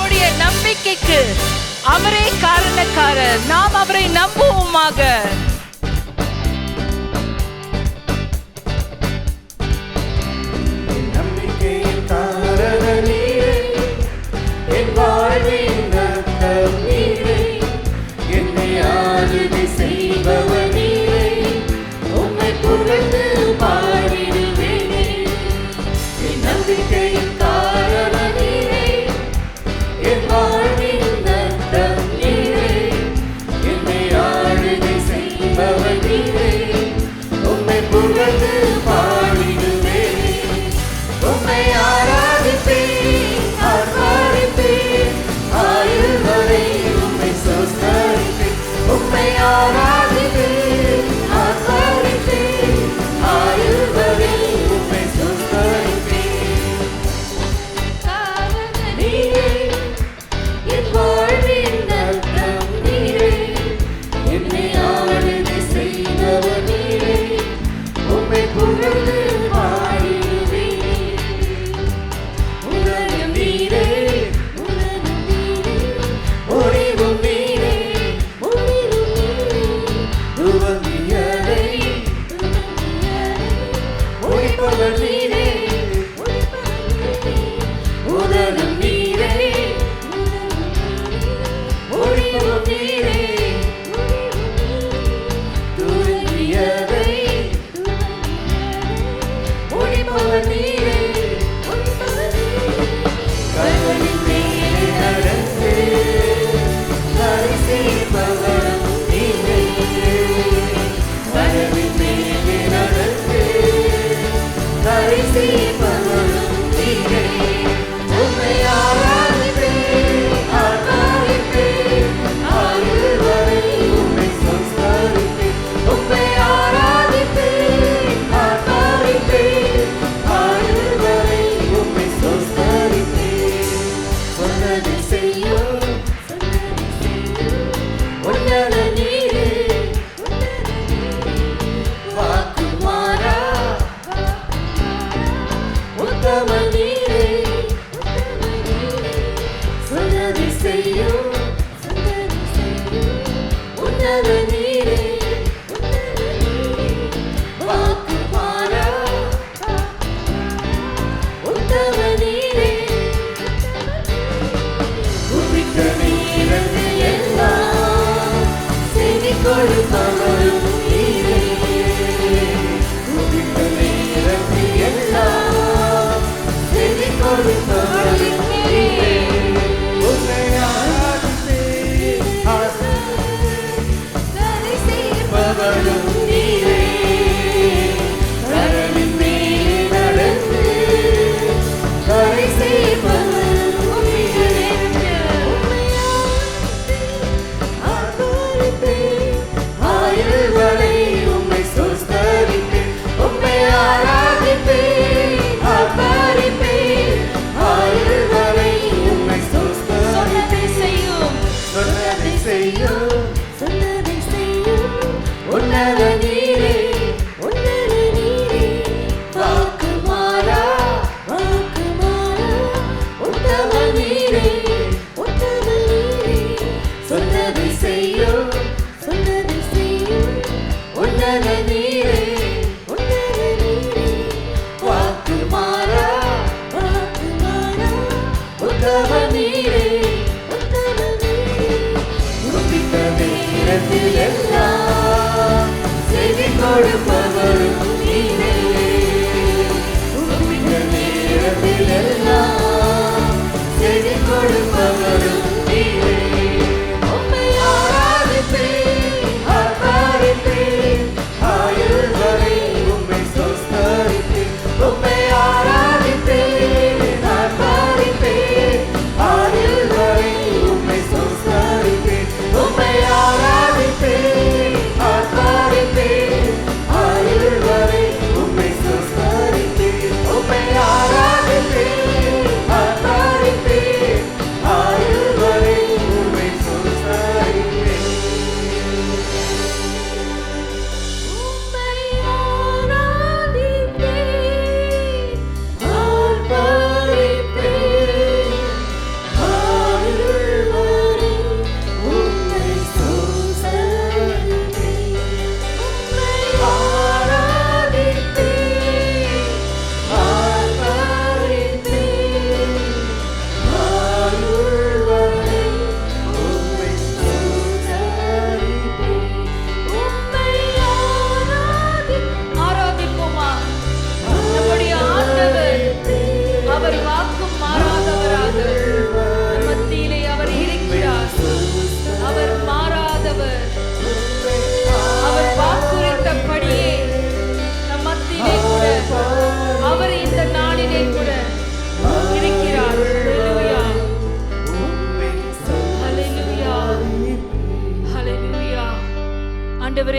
நம்முடைய நம்பிக்கைக்கு அவரே காரணக்காரர். நாம் அவரை நம்புவோமாக. ஆராதிப்பேன்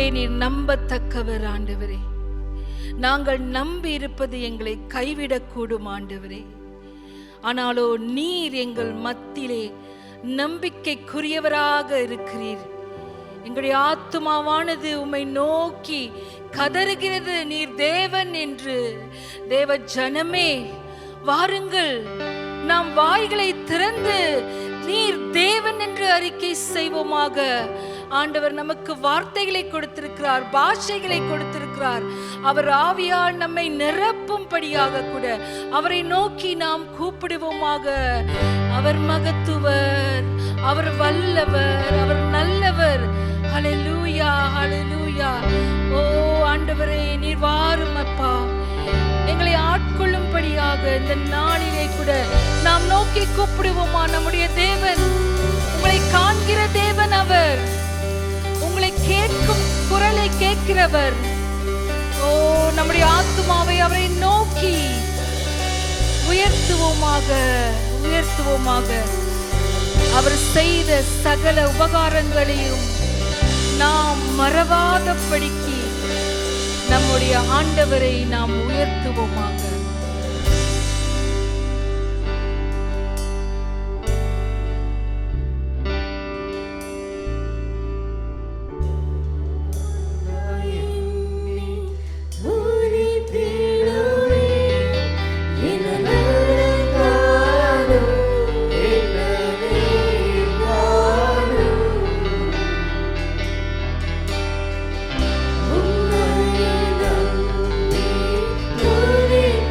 ஆண்டவரே, நீர் நம்பத்தக்கவர் ஆண்டவரே. நாங்கள் நம்பி இருப்பது எங்களை கைவிடக்கூடும் ஆண்டவரே. ஆனாலோ நீர் எங்கள் மத்தியிலே நம்பிக்கைக்குரியவராக இருக்கிறீர். எங்களுடைய ஆத்துமாவானது உம்மை நோக்கி கதறுகிறது, நீர் தேவன் என்று. தேவ ஜனமே, வாருங்கள், நாம் வாய்களை திறந்து நீர் தேவன் என்று அறிக்கை செய்வோமாக. ஆண்டவர் நமக்கு வார்த்தைகளை கொடுத்திருக்கிறார், பாஷைகளை கொடுத்திருக்கிறார். அவர் ஆவியால் நம்மை நிரப்பும்படியாக கூட அவரை நோக்கி நாம் கூப்பிடுவோமாக. அவர் மகத்துவர், அவர் வல்லவர், அவர் நல்லவர். ஹல்லேலூயா, ஹல்லேலூயா. ஓ ஆண்டவரே, நீர் வாரும் அப்பா, எங்களை ஆட்கொள்ளும்படியாக இந்த நாளிலே கூட நாம் நோக்கி கூப்பிடுவோமா. நம்முடைய தேவன், உங்களை காண்கிற தேவன் அவர், உங்களை கேட்கும் குரலை கேட்கிறவர். ஓ, நம்முடைய ஆத்துமாவை அவரை நோக்கி உயர்த்துவோமாக, உயர்த்துவோமாக. அவர் செய்த சகல உபகாரங்களையும் நாம் மறவாதபடிக்கு நம்முடைய ஆண்டவரை நாம் உயர்த்துவோமாக. Glory.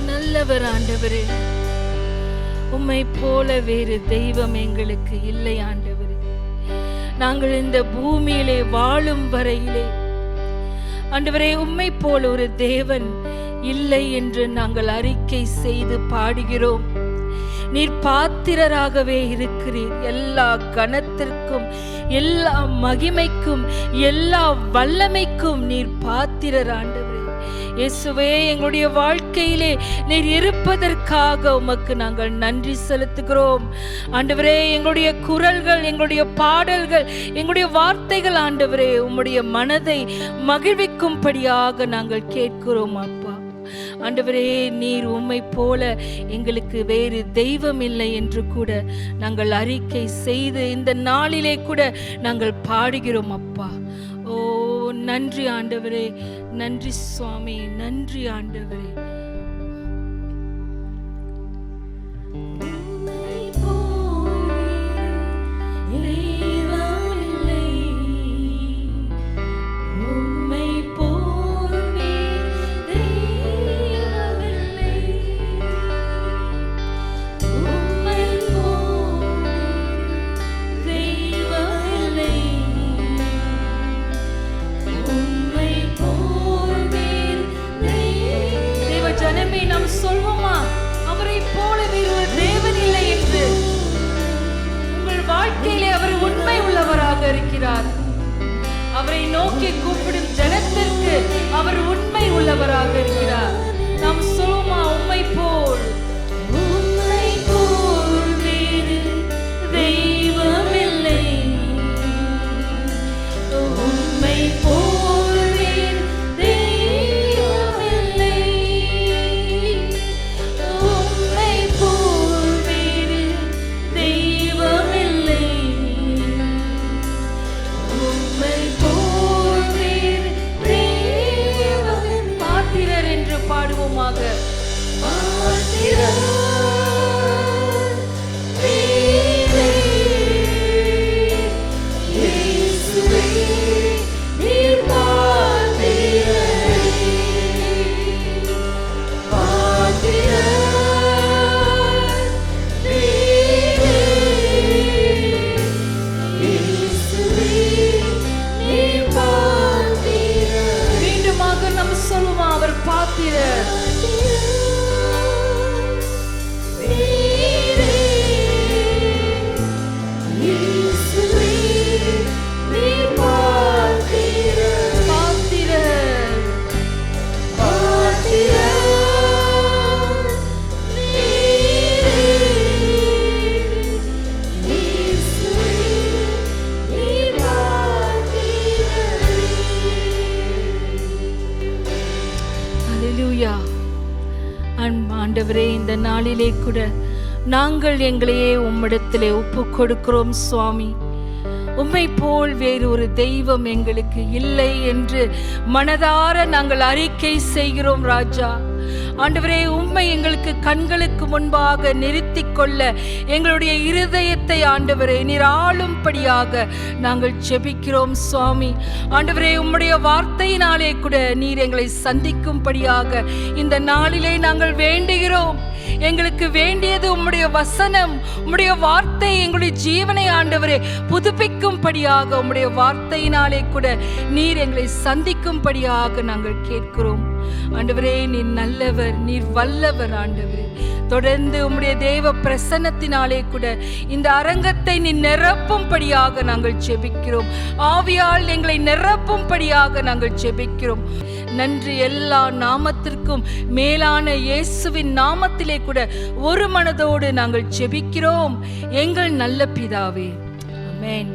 நல்லவர் ஆண்டவரே. உம்மை போல வேறு தெய்வம் எங்களுக்கு இல்லை ஆண்டவரே. நாங்கள் இந்த பூமியிலே வாழும் வரையிலே ஆண்டவரே உம்மை போல ஒரு தேவன் இல்லை என்று நாங்கள் அறிக்கை செய்து பாடுகிறோம். நீர் பாத்திரராகவே இருக்கிறீர். எல்லா கனத்திற்கும், எல்லா மகிமைக்கும், எல்லா வல்லமைக்கும் நீர் பாத்திரர் ஆண்டவரே. இயேசுவே, எங்களுடைய வாழ்க்கையிலே நீர் இருப்பதற்காக உமக்கு நாங்கள் நன்றி செலுத்துகிறோம். ஆண்டவரே, எங்களுடைய குரல்கள், எங்களுடைய பாடல்கள், எங்களுடைய வார்த்தைகள் ஆண்டவரே உம்முடைய மனதை மகிழ்விக்கும்படியாக நாங்கள் கேட்கிறோம் அப்பா. ஆண்டவரே, நீர் உம்மை போல எங்களுக்கு வேறு தெய்வம் இல்லை என்று கூட நாங்கள் அறிக்கை செய்து இந்த நாளிலே கூட நாங்கள் பாடுகிறோம் அப்பா. ஓ, நன்றி ஆண்டவரே, நன்றி சுவாமி, நன்றி ஆண்டவரே. இருக்கிறார். அவரை நோக்கி கூப்பிடும் ஜனத்திற்கு அவர் உண்மை உள்ளவராக இருக்கிறார். நாம் சொல்லுமா, உம்மை போல் வேறு தெய்வமில்லை, உம்மை போல் வேறு தெய்வமில்லை, உம்மை போல் வேறு தெய்வமில்லை, உம்மை போல் வேறு தெய்வமில்லை. பாத்திரர் என்று பாடுவோமாக. பாத்திரர் ஆண்டவரே, இந்த நாளிலே கூட நாங்கள் எங்களையே உம்மிடத்திலே ஒப்பு கொடுக்கிறோம் சுவாமி. உம்மை போல் வேறு ஒரு தெய்வம் எங்களுக்கு இல்லை என்று மனதார நாங்கள் அறிக்கை செய்கிறோம் ராஜா. ஆண்டவரே, உம்மை எங்களுக்கு கண்களுக்கு முன்பாக நிறுத்திக் கொள்ள எங்களுடைய இருதயத்தை ஆண்டவரே நீர் ஆளும்படியாக நாங்கள் ஜெபிக்கிறோம் சுவாமி. ஆண்டவரே, உம்முடைய வார்த்தையினாலே கூட நீர் எங்களை சந்திக்கும்படியாக இந்த நாளிலே நாங்கள் வேண்டுகிறோம். எங்களுக்கு வேண்டியது உம்முடைய வசனம், உம்முடைய வார்த்தை எங்களுடைய ஜீவனை ஆண்டவரே புதுப்பிக்கும்படியாக உம்முடைய வார்த்தையினாலே கூட நீர் எங்களை சந்திக்கும்படியாக நாங்கள் கேட்கிறோம். ஆண்டவரே, நீர் நல்லவர், நீர் வல்லவர். ஆண்டவரே, தொடர்ந்து உம்முடைய தேவ பிரசன்னத்தினாலே கூட இந்த அரங்கத்தை நீ நிரப்பும்படியாக நாங்கள் ஜெபிக்கிறோம். ஆவியால் எங்களை நிரப்பும்படியாக நாங்கள் ஜெபிக்கிறோம். நன்றி. எல்லா நாமத்திற்கும் மேலான இயேசுவின் நாமத்திலே கூட ஒரு மனதோடு நாங்கள் ஜெபிக்கிறோம் எங்கள் நல்ல பிதாவே. ஆமென்.